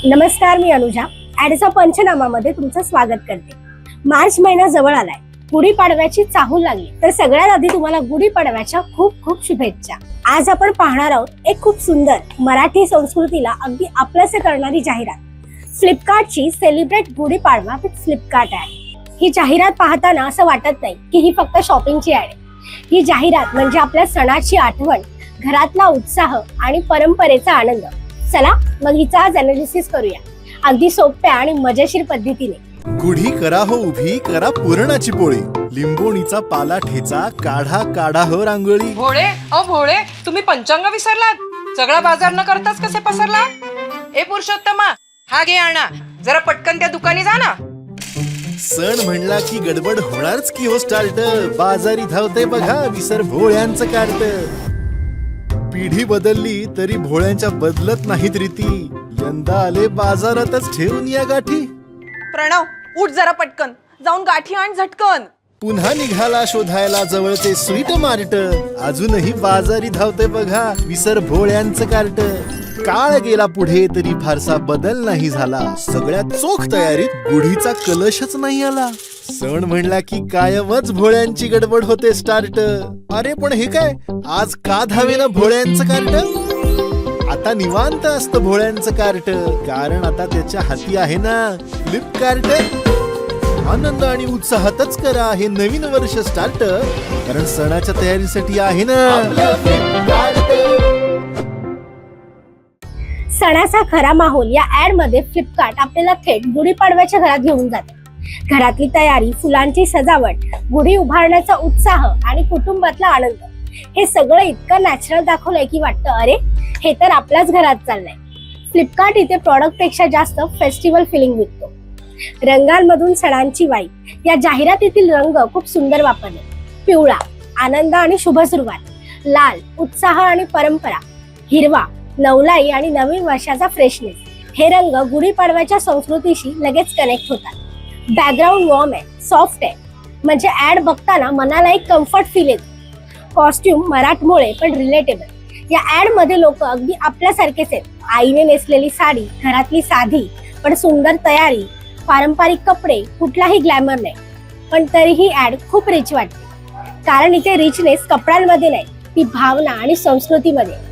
नमस्कार, मी अनुजा ॲडचा पंचनामामध्ये तुमचं स्वागत करते। मार्च महिना जवळ आलाय, गुढीपाडव्याची चाहूल लागली, तर सगळ्यात आधी तुम्हाला गुढीपाडव्याच्या खूप खूप शुभेच्छा। आज आपण पाहणार आहोत एक खूप सुंदर मराठी संस्कृतीला अगदी आपलंसे करणारी जाहिरात। फ्लिपकार्टची celebrate Gudi Padwa with Flipkart ad. ही जाहिरात पाहताना असं वाटत नाही की ही फक्त शॉपिंगची ॲड आहे। ही जाहिरात म्हणजे आपल्या सणाची आठवण, घरातला उत्साह आणि परंपरेचा आनंद। चला मग हिचा आज अनालिसिस करूया, अगदी सोप्या आणि मजेशीर पद्धतीने। गुढी करा हो उभी, करा पुरणाची पोळी, लिंबोणीचा पाला ठेचा, काढा काढा हो रांगोळी। भोळे भोळे, तुम्ही पंचांग विसरलात? सगळा बाजार न करताच कसे पसरला? ए पुरुषोत्तमा, हा घे आणा, जरा पटकन त्या दुकानी जा ना। सण म्हणला की गडबड होणारच की हो स्टार्ट, बाजारी धावते बघा विसर भोळ्यांचं कार्ट। पिढी बदलली तरी भोळ्यांच्या बदलत नाहीत रीती, यंदा आले बाजारातच ठेवून या गाठी। प्रणव, उठ जरा पटकन, जाऊन गाठी आण झटकन। पुन्हा निघाला शोधायला जवळचे स्वीट मार्ट, अजूनही बाजारी धावते बघा विसर भोळ्यांचं कार्ट। काळ गेला पुढे तरी फारसा बदल नाही झाला, सगळ्यात चोख तयारीत गुढीचा कलशच नाही आला। सण म्हणला की कायमच भोळ्यांची गडबड होते स्टार्ट। अरे पण हे काय, आज का धावेना भोळ्यांचं कार्ट? आता निवांत असतं भोळ्यांचं कार्ट, कारण आता त्याच्या हाती आहे ना फ्लिपकार्ट। आनंद आणि उत्साहातच करा हे नवीन वर्ष स्टार्ट, कारण सणाच्या तयारीसाठी आहे ना फ्लिपकार्ट। सणाचा खरा माहोल या ऍड मध्ये फ्लिपकार्ट आपल्याला थेट गुढीपाडव्याच्या घरात घेऊन जाते। घरातली तयारी, फुलांची सजावट, गुढी उभारण्याचा उत्साह आणि कुटुंबातला आनंद, हे सगळं इतकं नॅचरल दाखवलंय की वाटतं अरे हे तर आपल्याच घरात चाललंय। फ्लिपकार्ट इथे प्रॉडक्ट पेक्षा जास्त फेस्टिवल फिलिंग विकतो। रंगांमधून सणांची वाई, या जाहिरातीतील रंग खूप सुंदर वापरले। पिवळा आनंद आणि शुभ सुरुवात, लाल उत्साह आणि परंपरा, हिरवा नवलाई आणि नवीन वर्षाचा फ्रेशनेस, हे रंग गुढीपाडव्याच्या संस्कृतीशी लगेच कनेक्ट होतात। बॅकग्राऊंड वॉर्म आहे, सॉफ्ट आहे, म्हणजे ऍड बघताना मनाला एक कम्फर्ट फील येतो। कॉस्ट्युम मराठमोळे पण रिलेटेबल, या ऍड मध्ये लोक अगदी आपल्यासारखेच आहेत। आईने नेसलेली साडी, घरातली साधी पण सुंदर तयारी, पारंपरिक कपडे, कुठलाही ग्लॅमर नाही, पण तरीही ऍड खूप रिच वाटते, कारण इथे रिचनेस कपड्यांमध्ये नाही, ती भावना आणि संस्कृतीमध्ये।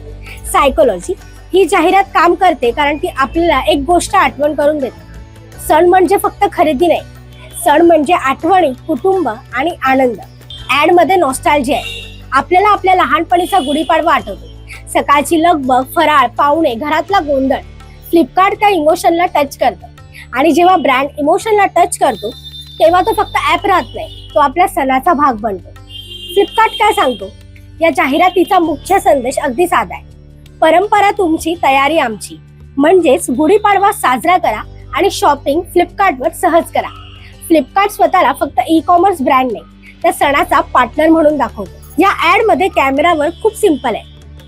सायकोलॉजी, ही जाहिरात काम करते कारण ती आपल्याला एक गोष्ट आठवण करून देते। सण म्हणजे फक्त खरेदी नाही, सण म्हणजे आठवणी, कुटुंब आणि आनंद। ऍड मध्ये नॉस्टॅल्जिया आहे, आपल्याला आपल्या लहानपणीचा गुढीपाडवा आठवतो, सकाळची लगबग, फराळ, पाहुणे, घरातला गोंधळ। फ्लिपकार्ट त्या इमोशनला टच करतं, आणि जेव्हा ब्रँड इमोशनला टच करतो तेव्हा तो फक्त ऍप राहत नाही, तो आपल्या सणाचा भाग बनतो। फ्लिपकार्ट काय सांगतो? या जाहिरातीचा मुख्य संदेश अगदी साधा आहे, परंपरा तुमची, तयारी आमची। म्हणजेच गुढीपाडवा साजरा करा आणि शॉपिंग फ्लिपकार्टवर सहज करा। फ्लिपकार्ट स्वतःला फक्त ई कॉमर्स ब्रँड नाही, त्या सणाचा पार्टनर म्हणून दाखवतो। या ऍड मध्ये कॅमेरावर खूप सिंपल आहे,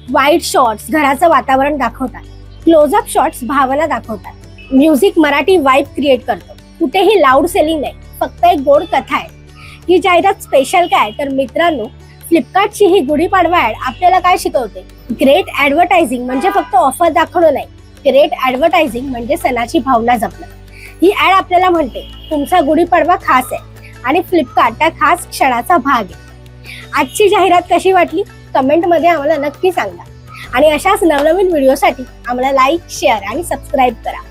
वाईड शॉट्स घराचं वातावरण दाखवतात, क्लोजअप शॉट्स भावना दाखवतात, म्युझिक मराठी वाईब क्रिएट करतो। कुठेही लाऊड सेलिंग नाही, फक्त एक गोड कथा आहे। ही जाहिरात स्पेशल काय तर मित्रांनो, फ्लिपकार्टची ही गुढीपाडवा ऍड आपल्याला काय शिकवते? ग्रेट ऍडव्हर्टायझिंग म्हणजे फक्त ऑफर दाखवणं नाही, ग्रेट ऍडव्हर्टायझिंग म्हणजे सणाची भावना जपणं। ही ऍड आपल्याला म्हणते तुमचा गुढीपाडवा खास आहे आणि फ्लिपकार्ट त्या खास क्षणाचा भाग आहे। आजची जाहिरात कशी वाटली कमेंट मध्ये आम्हाला नक्की सांगा, आणि अशाच नवनवीन व्हिडिओसाठी आम्हाला लाईक, शेअर आणि सबस्क्राईब करा।